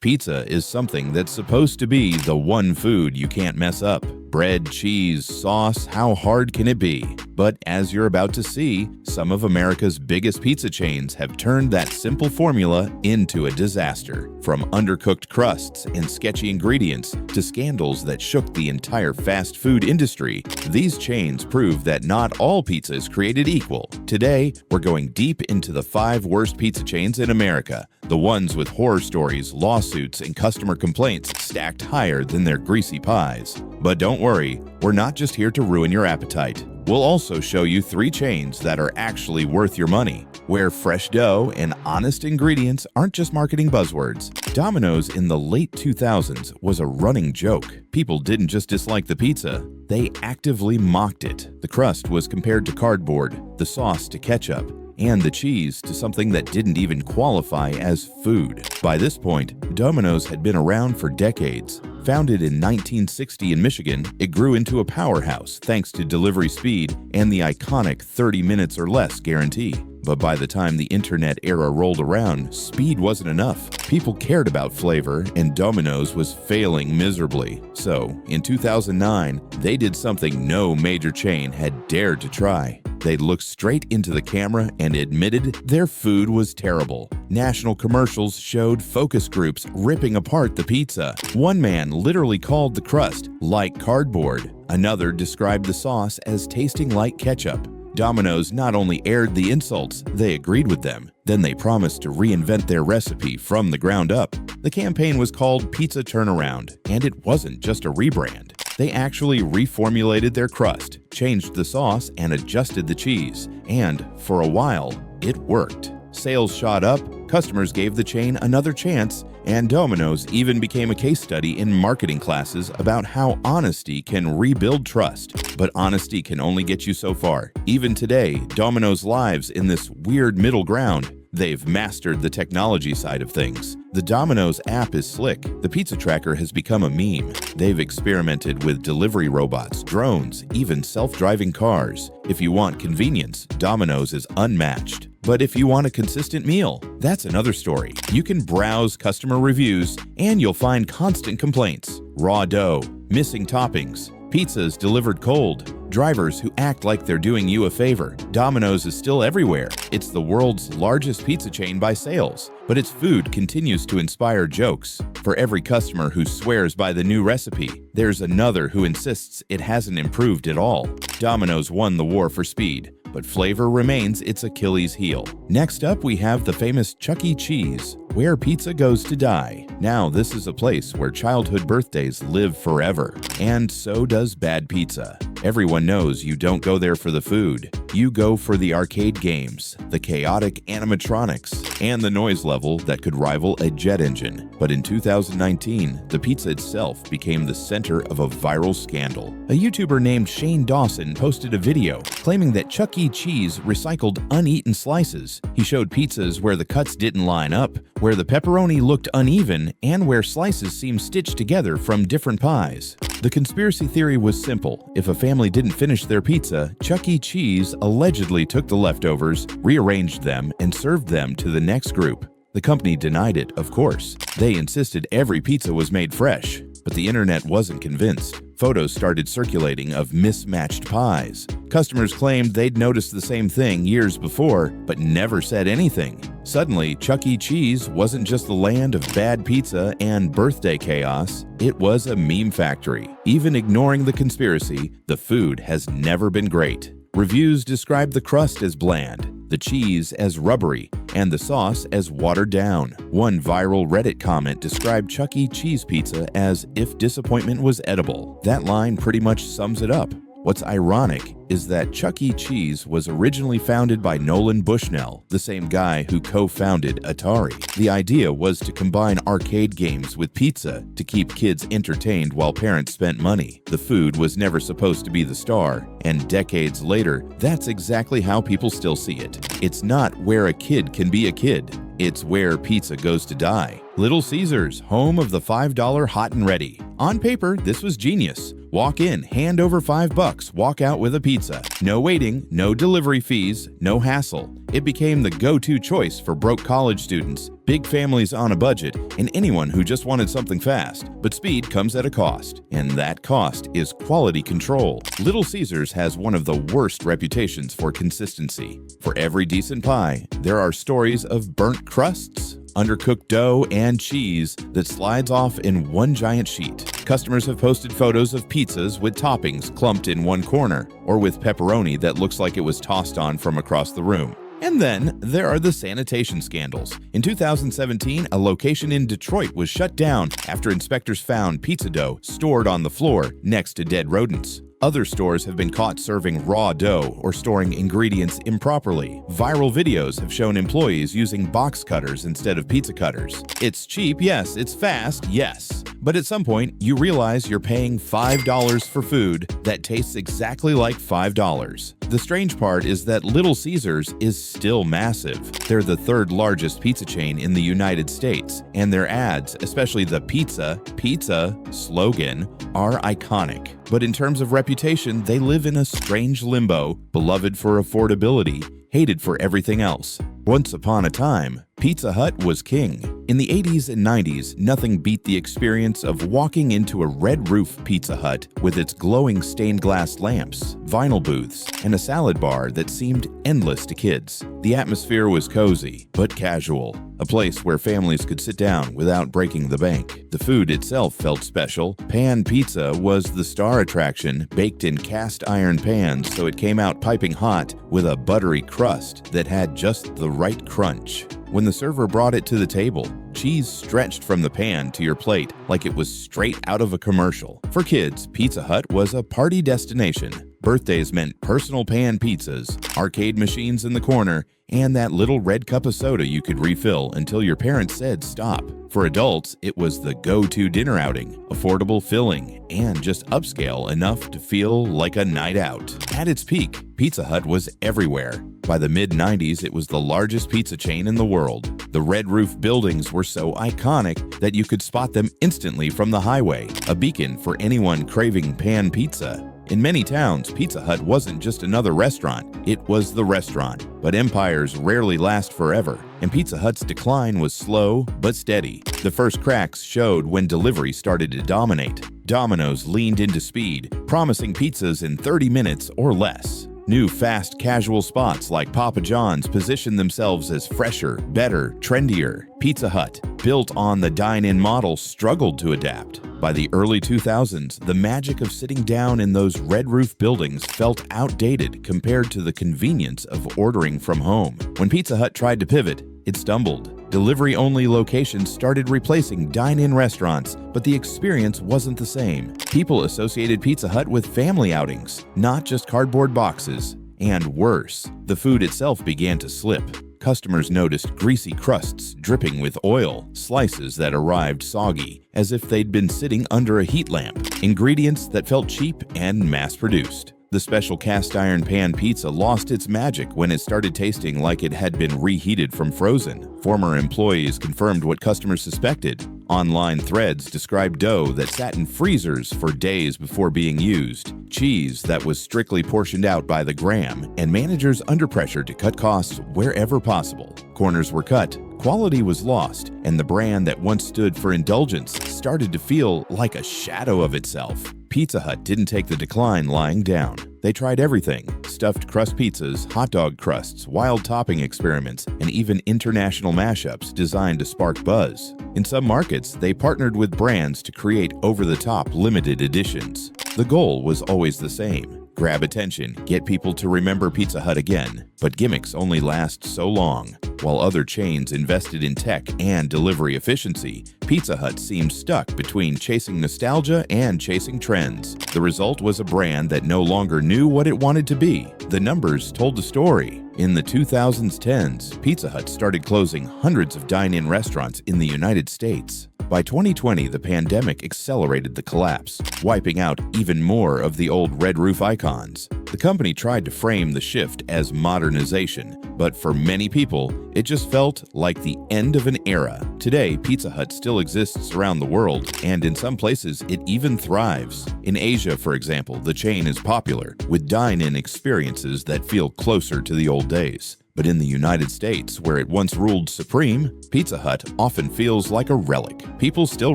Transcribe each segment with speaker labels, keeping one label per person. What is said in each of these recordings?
Speaker 1: Pizza is something that's supposed to be the one food you can't mess up. Bread, cheese, sauce, how hard can it be? But as you're about to see, some of America's biggest pizza chains have turned that simple formula into a disaster. From undercooked crusts and sketchy ingredients to scandals that shook the entire fast food industry, these chains prove that not all pizza is created equal. Today, we're going deep into the 5 worst pizza chains in America, the ones with horror stories, lawsuits, and customer complaints stacked higher than their greasy pies. But don't worry, we're not just here to ruin your appetite. We'll also show you 3 chains that are actually worth your money, where fresh dough and honest ingredients aren't just marketing buzzwords. Domino's in the late 2000s was a running joke. People didn't just dislike the pizza, they actively mocked it. The crust was compared to cardboard, the sauce to ketchup, and the cheese to something that didn't even qualify as food. By this point, Domino's had been around for decades. Founded in 1960 in Michigan, it grew into a powerhouse thanks to delivery speed and the iconic 30 minutes or less guarantee. But by the time the internet era rolled around, speed wasn't enough. People cared about flavor, and Domino's was failing miserably. So, in 2009, they did something no major chain had dared to try. They looked straight into the camera and admitted their food was terrible. National commercials showed focus groups ripping apart the pizza. One man literally called the crust like cardboard. Another described the sauce as tasting like ketchup. Domino's not only aired the insults, they agreed with them. Then they promised to reinvent their recipe from the ground up. The campaign was called Pizza Turnaround, and it wasn't just a rebrand. They actually reformulated their crust, changed the sauce, and adjusted the cheese. And for a while, it worked. Sales shot up, customers gave the chain another chance, and Domino's even became a case study in marketing classes about how honesty can rebuild trust. But honesty can only get you so far. Even today, Domino's lives in this weird middle ground. They've mastered the technology side of things. The Domino's app is slick. The pizza tracker has become a meme. They've experimented with delivery robots, drones, even self-driving cars. If you want convenience, Domino's is unmatched. But if you want a consistent meal, that's another story. You can browse customer reviews, and you'll find constant complaints. Raw dough, missing toppings, pizzas delivered cold, drivers who act like they're doing you a favor. Domino's is still everywhere. It's the world's largest pizza chain by sales, but its food continues to inspire jokes. For every customer who swears by the new recipe, there's another who insists it hasn't improved at all. Domino's won the war for speed, but flavor remains its Achilles heel. Next up, we have the famous Chuck E. Cheese, where pizza goes to die. Now, this is a place where childhood birthdays live forever, and so does bad pizza. Everyone knows you don't go there for the food. You go for the arcade games, the chaotic animatronics, and the noise level that could rival a jet engine. But in 2019, the pizza itself became the center of a viral scandal. A YouTuber named Shane Dawson posted a video claiming that Chuck E. Cheese recycled uneaten slices. He showed pizzas where the cuts didn't line up, where the pepperoni looked uneven, and where slices seemed stitched together from different pies. The conspiracy theory was simple. If a family didn't finish their pizza, Chuck E. Cheese allegedly took the leftovers, rearranged them, and served them to the next group. The company denied it, of course. They insisted every pizza was made fresh, but the internet wasn't convinced. Photos started circulating of mismatched pies. Customers claimed they'd noticed the same thing years before, but never said anything. Suddenly, Chuck E. Cheese wasn't just the land of bad pizza and birthday chaos, it was a meme factory. Even ignoring the conspiracy, the food has never been great. Reviews describe the crust as bland, the cheese as rubbery, and the sauce as watered down. One viral Reddit comment described Chuck E. Cheese pizza as if disappointment was edible. That line pretty much sums it up. What's ironic is that Chuck E. Cheese was originally founded by Nolan Bushnell, the same guy who co-founded Atari. The idea was to combine arcade games with pizza to keep kids entertained while parents spent money. The food was never supposed to be the star, and decades later, that's exactly how people still see it. It's not where a kid can be a kid. It's where pizza goes to die. Little Caesars, home of the $5 hot and ready. On paper, this was genius. Walk in, hand over $5, walk out with a pizza. No waiting, no delivery fees, no hassle. It became the go-to choice for broke college students, big families on a budget, and anyone who just wanted something fast. But speed comes at a cost, and that cost is quality control. Little Caesars has one of the worst reputations for consistency. For every decent pie, there are stories of burnt crusts, undercooked dough, and cheese that slides off in one giant sheet. Customers have posted photos of pizzas with toppings clumped in one corner, or with pepperoni that looks like it was tossed on from across the room. And then there are the sanitation scandals. In 2017, a location in Detroit was shut down after inspectors found pizza dough stored on the floor next to dead rodents. Other stores have been caught serving raw dough or storing ingredients improperly. Viral videos have shown employees using box cutters instead of pizza cutters. It's cheap, yes. It's fast, yes. But at some point, you realize you're paying $5 for food that tastes exactly like $5. The strange part is that Little Caesars is still massive. They're the third largest pizza chain in the United States, and their ads, especially the pizza slogan, are iconic. But in terms of reputation, they live in a strange limbo, beloved for affordability, hated for everything else. Once upon a time, Pizza Hut was king. In the 80s and 90s, nothing beat the experience of walking into a red roof Pizza Hut with its glowing stained glass lamps, vinyl booths, and a salad bar that seemed endless to kids. The atmosphere was cozy, but casual, a place where families could sit down without breaking the bank. The food itself felt special. Pan pizza was the star attraction, baked in cast iron pans so it came out piping hot with a buttery crust that had just the right crunch. When the server brought it to the table, cheese stretched from the pan to your plate like it was straight out of a commercial. For kids, Pizza Hut was a party destination. Birthdays meant personal pan pizzas, arcade machines in the corner, and that little red cup of soda you could refill until your parents said stop. For adults, it was the go-to dinner outing, affordable, filling, and just upscale enough to feel like a night out. At its peak, Pizza Hut was everywhere. By the mid-90s, it was the largest pizza chain in the world. The red roof buildings were so iconic that you could spot them instantly from the highway, a beacon for anyone craving pan pizza. In many towns, Pizza Hut wasn't just another restaurant, it was the restaurant. But empires rarely last forever, and Pizza Hut's decline was slow but steady. The first cracks showed when delivery started to dominate. Domino's leaned into speed, promising pizzas in 30 minutes or less. New fast casual spots like Papa John's positioned themselves as fresher, better, trendier. Pizza Hut, built on the dine-in model, struggled to adapt. By the early 2000s, the magic of sitting down in those red roof buildings felt outdated compared to the convenience of ordering from home. When Pizza Hut tried to pivot, it stumbled. Delivery-only locations started replacing dine-in restaurants, but the experience wasn't the same. People associated Pizza Hut with family outings, not just cardboard boxes. And worse, the food itself began to slip. Customers noticed greasy crusts dripping with oil, slices that arrived soggy, as if they'd been sitting under a heat lamp, ingredients that felt cheap and mass-produced. The special cast iron pan pizza lost its magic when it started tasting like it had been reheated from frozen. Former employees confirmed what customers suspected. Online threads described dough that sat in freezers for days before being used, cheese that was strictly portioned out by the gram, and managers under pressure to cut costs wherever possible. Corners were cut, quality was lost, and the brand that once stood for indulgence started to feel like a shadow of itself. Pizza Hut didn't take the decline lying down. They tried everything: stuffed crust pizzas, hot dog crusts, wild topping experiments, and even international mashups designed to spark buzz. In some markets, they partnered with brands to create over-the-top limited editions. The goal was always the same: grab attention, get people to remember Pizza Hut again. But gimmicks only last so long. While other chains invested in tech and delivery efficiency, Pizza Hut seemed stuck between chasing nostalgia and chasing trends. The result was a brand that no longer knew what it wanted to be. The numbers told the story. In the 2010s, Pizza Hut started closing hundreds of dine-in restaurants in the United States. By 2020, the pandemic accelerated the collapse, wiping out even more of the old red roof icons. The company tried to frame the shift as modernization, but for many people, it just felt like the end of an era. Today, Pizza Hut still exists around the world, and in some places, it even thrives. In Asia, for example, the chain is popular, with dine-in experiences that feel closer to the old days. But in the United States, where it once ruled supreme, Pizza Hut often feels like a relic. People still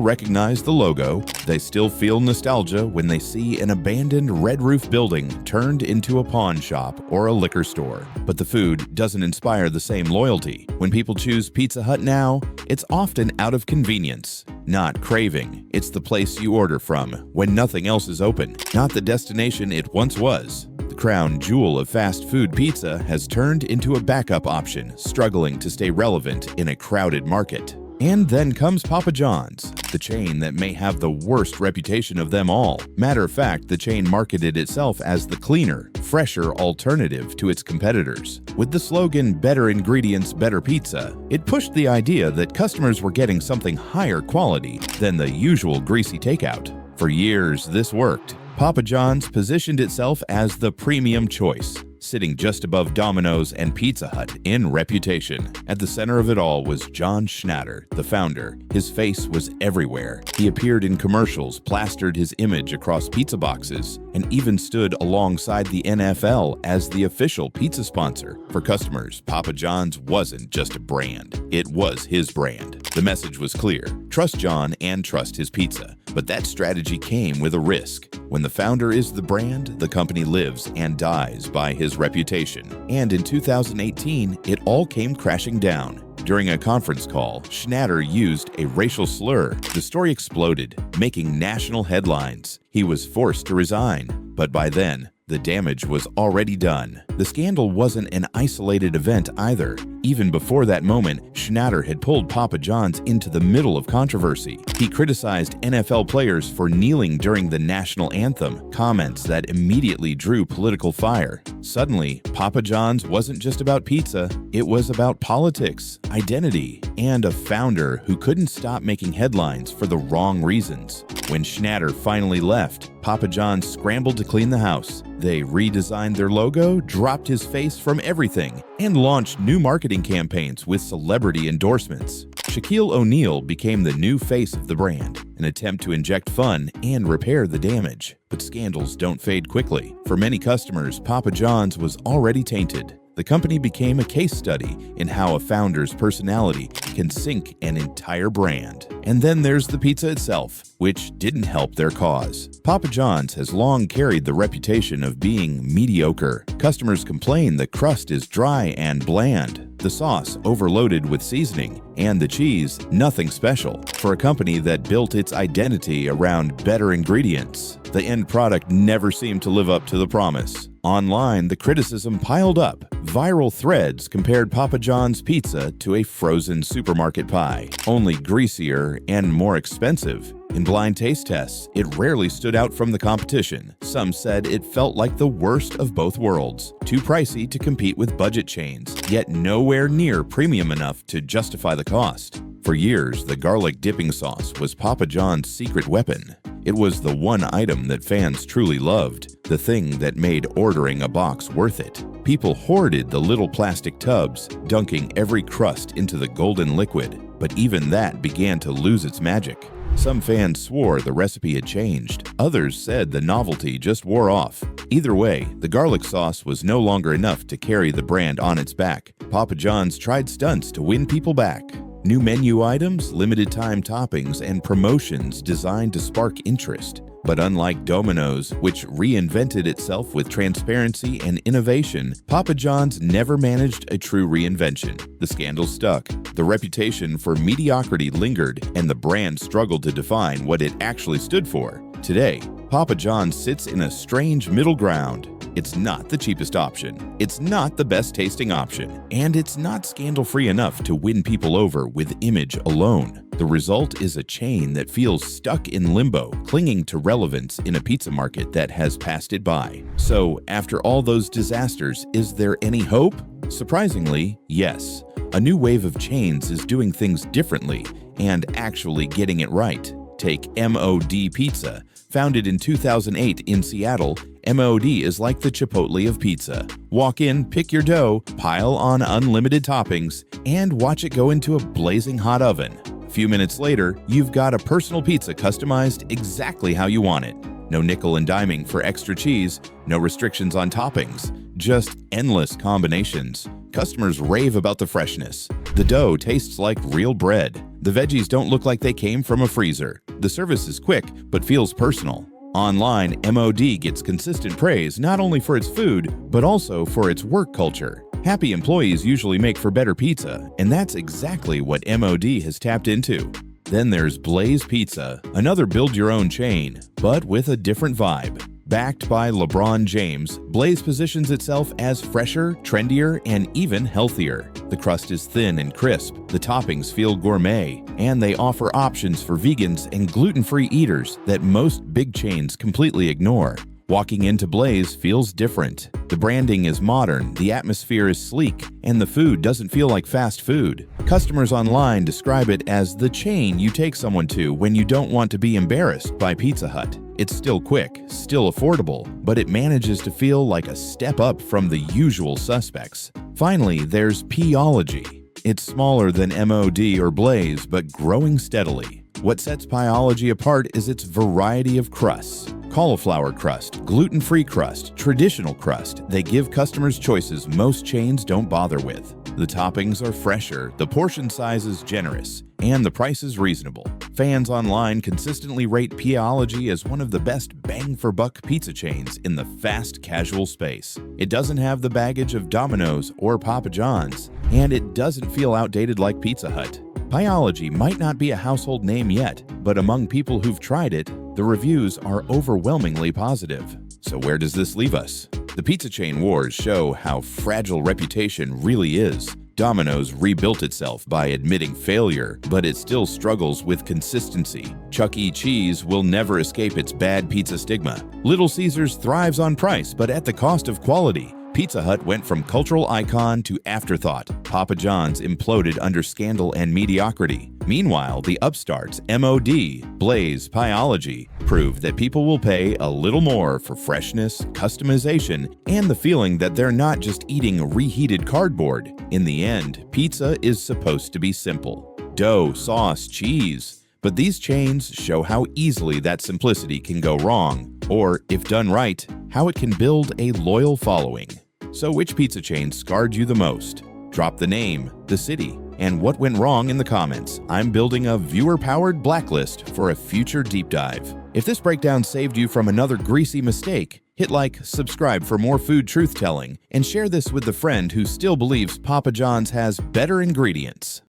Speaker 1: recognize the logo, they still feel nostalgia when they see an abandoned red roof building turned into a pawn shop or a liquor store. But the food doesn't inspire the same loyalty. When people choose Pizza Hut now, it's often out of convenience, not craving. It's the place you order from when nothing else is open, not the destination it once was. The crown jewel of fast food pizza has turned into a backup option, struggling to stay relevant in a crowded market. And then comes Papa John's, the chain that may have the worst reputation of them all. Matter of fact, the chain marketed itself as the cleaner, fresher alternative to its competitors. With the slogan, "Better ingredients, better pizza," it pushed the idea that customers were getting something higher quality than the usual greasy takeout. For years, this worked. Papa John's positioned itself as the premium choice, sitting just above Domino's and Pizza Hut in reputation. At the center of it all was John Schnatter, the founder. His face was everywhere. He appeared in commercials, plastered his image across pizza boxes, and even stood alongside the NFL as the official pizza sponsor. For customers, Papa John's wasn't just a brand. It was his brand. The message was clear: trust John and trust his pizza. But that strategy came with a risk. When the founder is the brand, the company lives and dies by his reputation. And in 2018, it all came crashing down. During a conference call, Schnatter used a racial slur. The story exploded, making national headlines. He was forced to resign. But by then, the damage was already done. The scandal wasn't an isolated event either. Even before that moment, Schnatter had pulled Papa John's into the middle of controversy. He criticized NFL players for kneeling during the national anthem, comments that immediately drew political fire. Suddenly, Papa John's wasn't just about pizza, it was about politics, identity, and a founder who couldn't stop making headlines for the wrong reasons. When Schnatter finally left, Papa John's scrambled to clean the house. They redesigned their logo, dropped his face from everything, and launched new marketing campaigns with celebrity endorsements. Shaquille O'Neal became the new face of the brand, an attempt to inject fun and repair the damage. But scandals don't fade quickly. For many customers, Papa John's was already tainted. The company became a case study in how a founder's personality can sink an entire brand. And then there's the pizza itself, which didn't help their cause. Papa John's has long carried the reputation of being mediocre. Customers complain the crust is dry and bland, the sauce overloaded with seasoning, and the cheese nothing special. For a company that built its identity around better ingredients, the end product never seemed to live up to the promise. Online, the criticism piled up. Viral threads compared Papa John's pizza to a frozen supermarket pie, only greasier and more expensive. In blind taste tests, it rarely stood out from the competition. Some said it felt like the worst of both worlds, too pricey to compete with budget chains, yet nowhere near premium enough to justify the cost. For years, the garlic dipping sauce was Papa John's secret weapon. It was the one item that fans truly loved, the thing that made ordering a box worth it. People hoarded the little plastic tubs, dunking every crust into the golden liquid, but even that began to lose its magic. Some fans swore the recipe had changed. Others said the novelty just wore off. Either way, the garlic sauce was no longer enough to carry the brand on its back. Papa John's tried stunts to win people back. New menu items, limited-time toppings, and promotions designed to spark interest. But unlike Domino's, which reinvented itself with transparency and innovation, Papa John's never managed a true reinvention. The scandal stuck, the reputation for mediocrity lingered, and the brand struggled to define what it actually stood for. Today, Papa John's sits in a strange middle ground. It's not the cheapest option, it's not the best tasting option, and it's not scandal-free enough to win people over with image alone. The result is a chain that feels stuck in limbo, clinging to relevance in a pizza market that has passed it by. So, after all those disasters, is there any hope? Surprisingly, yes. A new wave of chains is doing things differently and actually getting it right. Take MOD Pizza. Founded in 2008 in Seattle, MOD is like the Chipotle of pizza. Walk in, pick your dough, pile on unlimited toppings, and watch it go into a blazing hot oven. A few minutes later, you've got a personal pizza customized exactly how you want it. No nickel and diming for extra cheese, no restrictions on toppings, Just endless combinations. Customers rave about the freshness. The dough tastes like real bread. The veggies don't look like they came from a freezer. The service is quick, but feels personal. Online, MOD gets consistent praise not only for its food, but also for its work culture. Happy employees usually make for better pizza, and that's exactly what MOD has tapped into. Then there's Blaze Pizza, another build-your-own chain, but with a different vibe. Backed by LeBron James, Blaze positions itself as fresher, trendier, and even healthier. The crust is thin and crisp, the toppings feel gourmet, and they offer options for vegans and gluten-free eaters that most big chains completely ignore. Walking into Blaze feels different. The branding is modern, the atmosphere is sleek, and the food doesn't feel like fast food. Customers online describe it as the chain you take someone to when you don't want to be embarrassed by Pizza Hut. It's still quick, still affordable, but it manages to feel like a step up from the usual suspects. Finally, there's Pieology. It's smaller than MOD or Blaze, but growing steadily. What sets Pieology apart is its variety of crusts. Cauliflower crust, gluten-free crust, traditional crust. They give customers choices most chains don't bother with. The toppings are fresher, the portion size is generous, and the price is reasonable. Fans online consistently rate Pieology as one of the best bang-for-buck pizza chains in the fast casual space. It doesn't have the baggage of Domino's or Papa John's, and it doesn't feel outdated like Pizza Hut. Pieology might not be a household name yet, but among people who've tried it, the reviews are overwhelmingly positive. So where does this leave us? The pizza chain wars show how fragile reputation really is. Domino's rebuilt itself by admitting failure, but it still struggles with consistency. Chuck E. Cheese will never escape its bad pizza stigma. Little Caesars thrives on price, but at the cost of quality. Pizza Hut went from cultural icon to afterthought. Papa John's imploded under scandal and mediocrity. Meanwhile, the upstarts MOD, Blaze, Pieology prove that people will pay a little more for freshness, customization, and the feeling that they're not just eating reheated cardboard. In the end, pizza is supposed to be simple. Dough, sauce, cheese. But these chains show how easily that simplicity can go wrong, or, if done right, how it can build a loyal following. So which pizza chain scarred you the most? Drop the name, the city, and what went wrong in the comments. I'm building a viewer-powered blacklist for a future deep dive. If this breakdown saved you from another greasy mistake, hit like, subscribe for more food truth-telling, and share this with the friend who still believes Papa John's has better ingredients.